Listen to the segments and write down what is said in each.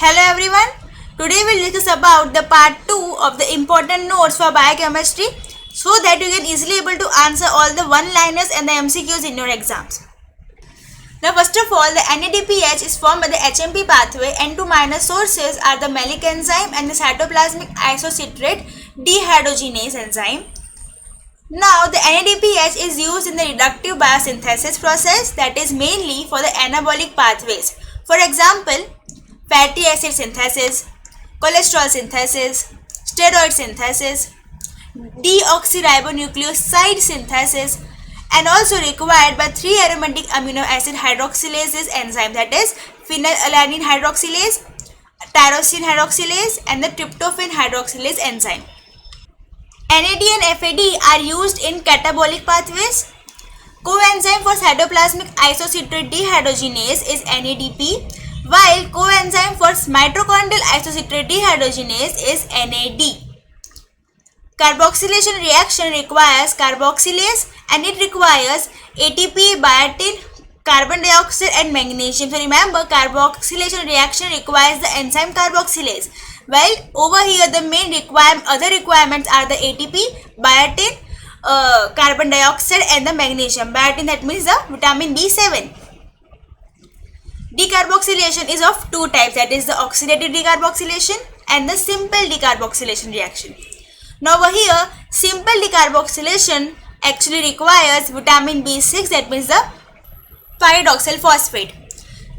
Hello everyone. Today we'll discuss about the part 2 of the important notes for biochemistry so that you can easily able to answer all the one-liners and the MCQs in your exams. Now first of all, the NADPH is formed by the HMP pathway and two minor sources are the malic enzyme and the cytoplasmic isocitrate dehydrogenase enzyme. Now the NADPH is used in the reductive biosynthesis process, that is mainly for the anabolic pathways. For example, fatty acid synthesis, cholesterol synthesis, steroid synthesis, deoxyribonucleoside synthesis, and also required by 3-aromatic amino acid hydroxylase enzyme, that is phenylalanine hydroxylase, tyrosine hydroxylase, and the tryptophan hydroxylase enzyme. NAD and FAD are used in catabolic pathways. Coenzyme for cytoplasmic isocitrate dehydrogenase is NADP, while coenzyme for mitochondrial isocitrate dehydrogenase is NAD. Carboxylation reaction requires carboxylase and it requires ATP, biotin, carbon dioxide and magnesium. So remember, carboxylation reaction requires the enzyme carboxylase. Well, over here the main other requirements are the ATP, biotin, carbon dioxide and the magnesium. Biotin, that means the vitamin B7. Decarboxylation is of two types, that is the oxidative decarboxylation and the simple decarboxylation reaction. Now over here, simple decarboxylation actually requires vitamin B6, that means the pyridoxal phosphate.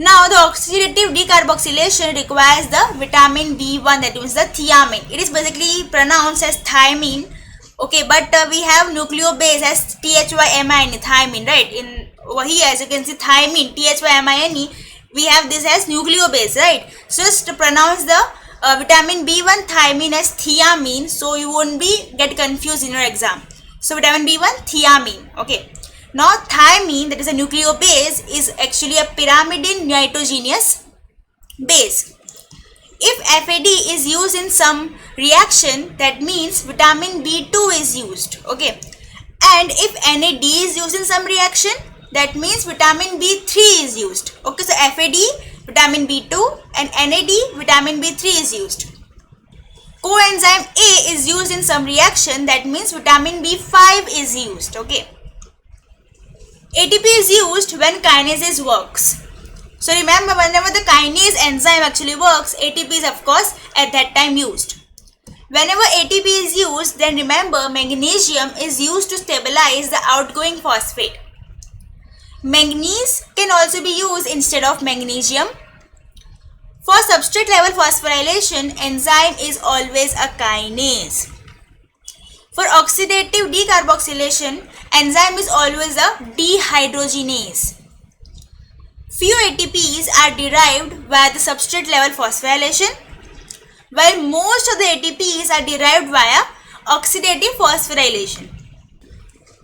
Now the oxidative decarboxylation requires the vitamin B1, that means the thiamine. It is basically pronounced as thiamine, okay, but we have nucleobase as THYMINE, thiamine, right? In over here, as you can see, thiamine, THYMINE, we have this as nucleobase, right? So just to pronounce the vitamin B1 thiamine as thiamine, so you won't get confused in your exam. So vitamin B1 thiamine, okay. Now thiamine, that is a nucleobase, is actually a pyrimidine nitrogenous base. If FAD is used in some reaction, that means vitamin B2 is used, okay. And if NAD is used in some reaction, that means vitamin B3 is used, okay. So FAD, vitamin B2 and NAD, vitamin B3 is used. Coenzyme A is used in some reaction, that means vitamin B5 is used, okay. ATP is used when kinases works. So remember, whenever the kinase enzyme actually works, ATP is of course at that time used. Whenever ATP is used, then remember magnesium is used to stabilize the outgoing phosphate. Manganese can also be used instead of magnesium. For substrate level phosphorylation, enzyme is always a kinase. For oxidative decarboxylation, enzyme is always a dehydrogenase. Few ATPs are derived via the substrate level phosphorylation, while most of the ATPs are derived via oxidative phosphorylation.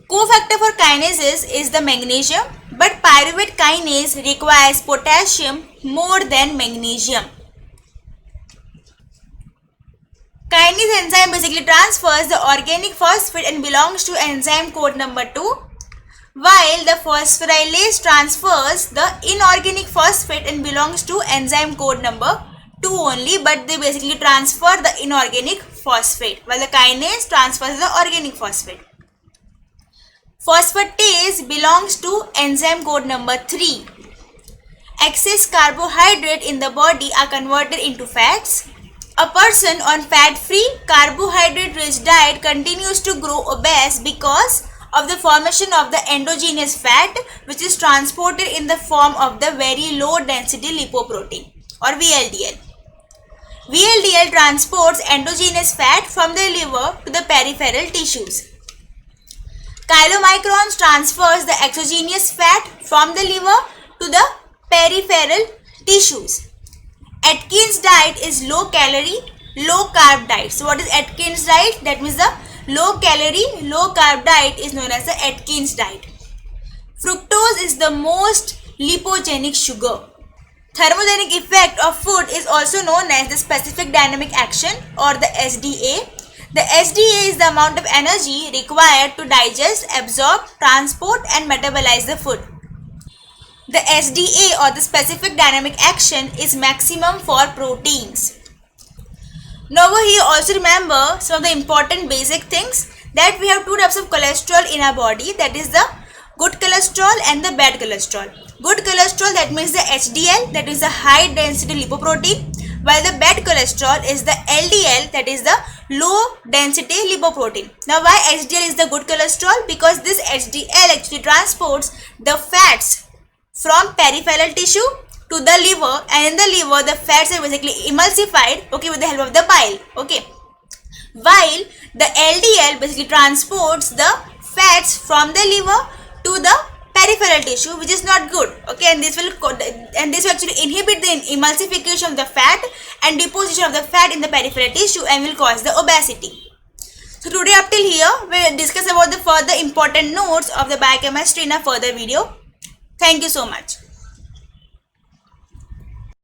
Cofactor for kinases is the magnesium, but pyruvate kinase requires potassium more than magnesium. Kinase enzyme basically transfers the organic phosphate and belongs to enzyme code number 2, while the phosphorylase transfers the inorganic phosphate and belongs to enzyme code number 2 only, but they basically transfer the inorganic phosphate, while the kinase transfers the organic phosphate. Phosphatase belongs to enzyme code number 3. Excess carbohydrate in the body are converted into fats. A person on fat-free, carbohydrate-rich diet continues to grow obese because of the formation of the endogenous fat, which is transported in the form of the very low-density lipoprotein or VLDL. VLDL transports endogenous fat from the liver to the peripheral tissues. Chylomicrons transfers the exogenous fat from the liver to the peripheral tissues. Atkins diet is low calorie, low carb diet. So what is Atkins diet? That means the low calorie, low carb diet is known as the Atkins diet. Fructose is the most lipogenic sugar. Thermogenic effect of food is also known as the specific dynamic action or the SDA. The SDA is the amount of energy required to digest, absorb, transport and metabolize the food. the SDA or the specific dynamic action is maximum for proteins. Now over here also remember some of the important basic things, that we have two types of cholesterol in our body, that is the good cholesterol and the bad cholesterol. Good cholesterol, that means the HDL, that is the high density lipoprotein, while the bad cholesterol is the LDL, that is the low density lipoprotein. Now why HDL is the good cholesterol? Because this HDL actually transports the fats from peripheral tissue to the liver, and in the liver the fats are basically emulsified, okay, with the help of the bile, okay, while the LDL basically transports the fats from the liver to the peripheral tissue, which is not good, okay, and this will actually inhibit the emulsification of the fat and deposition of the fat in the peripheral tissue and will cause the obesity. So today up till here we will discuss about the further important notes of the biochemistry in a further video. Thank you so much.